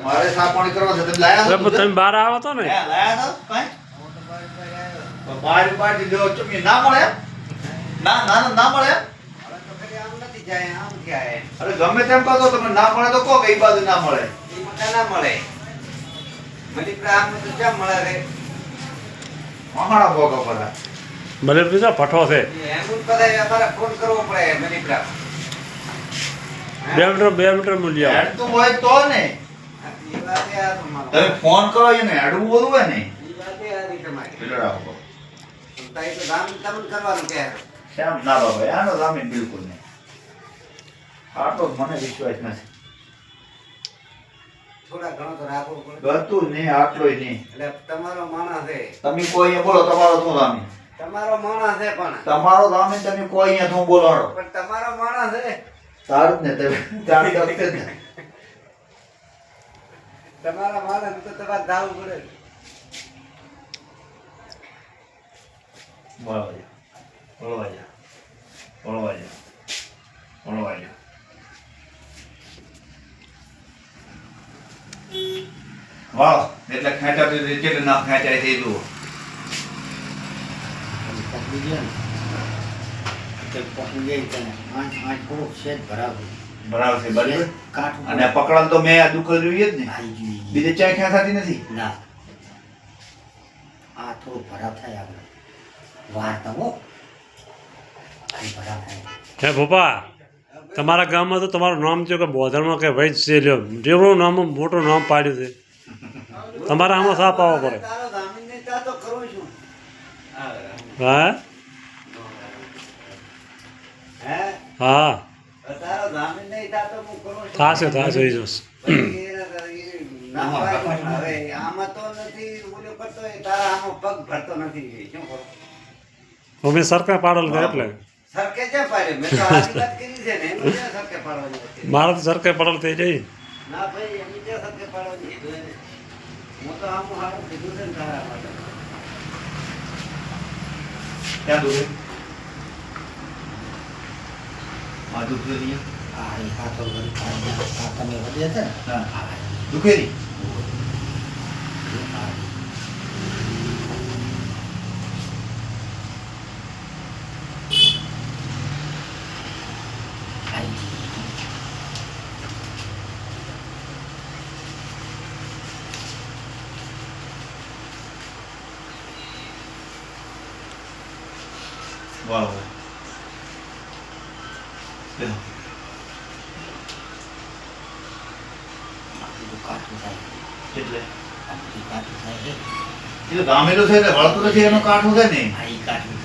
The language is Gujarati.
મારે સા પાણી કરવા છે તમે લાયા અરે પણ તમે બહાર આવો તો ને હે લાયા તો કાઈ બાર બાર થી જો ચમી ના મળે ના ના ના મળે અરે ગમે તેમ કહો તો તમે ના મળે તો કહો કે ઈ બાજુ ના મળે ઈ મને ના મળે મલિપ્રા આમ તો કેમ મળે રે મહાણા ભોગો પડે ભલે બીજા પઠો છે એમ જ બધાય અમારે ફોન કરવો પડે મલિપ્રા 2 મીટર મૂલ્ય હેડ તું હોય તો ને ઈ વાત એ આ તમારો તમે ફોન કરો એને હેડવું બોલવું હોય ને ઈ વાત એ આ તમારી પેલો રાખો તાઈ તો રામ તમને કરવાનું કે શ્યામ ના બાબા આનો જામીન બિલકુલ નહીં આટલો જ મને વિશ્વાસ નથી થોડા ઘણો તો રાખવું પડે ગતું નહીં આટલોય નહીં એટલે તમારો માણસ છે તમે કોઈ અહીંયા બોલો તમારો શું જામીન તમારો માણસ છે પણ તમારો જામીન તમે કોઈ અહીંયા શું બોલાડો પણ તમારો માણસ છે સારું જ ને તમે ચાર વખતે જ ને તમારા માણસ તો તમારે ધાવવું પડે બોલવા જા વાહ એટલે ખેંચા એટલે ના ખેંચાય તે જુઓ બરાબર છે બરાબર અને પકડાલ તો મેં આ દુકાન જોઈએ જ ને બીજે ચાય ખેંચાતી નથી ના આ થોડું ભરાવ થાય આપણે વાર તો હો ભરાવ થાય હે ભોપા તમારા ગામમાં તો તમારું નામ થયું કે બોધરમાં કે ભાઈ છે લ્યો જેવડું નામ મોટું નામ પાડ્યું છે તમારે આમાં સાપ આવવો પડે તારો જામીન ને તા તો કરું છું હા હે હા તારો જામીન ને તા તો હું કરું છું થશે એ જોશ હવે આમાં તો નથી ઓલો કરતો હોય તારા આમાં પગ ભરતો નથી શું કરું અમે સરકાર પાડેલ છે એટલે સરકે છે પાડે મેં તો આની વાત કરી છે ને એમ ક્યાં સરકે પાડવાની વાત કરી? મારે તો સરકાર પાડેલ થઈ જાય ના ભાઈ એમ ક્યાં સરકે પાડવાની કીધું એને? હું તો આમ હારું કીધું છે ને તારા માટે ક્યાં દુખે આ દુખે નહીં હા એ હાથો વળી આ તમે વધ્યા છે ને હા દુખે નહીં વાહ વાહ કાઠું થાય એટલે આ બધું કાઠું થાય છે એ તો ગામેલું છે એટલે વળતું નથી એનો કાઠું છે ને આ ઈ કાઠું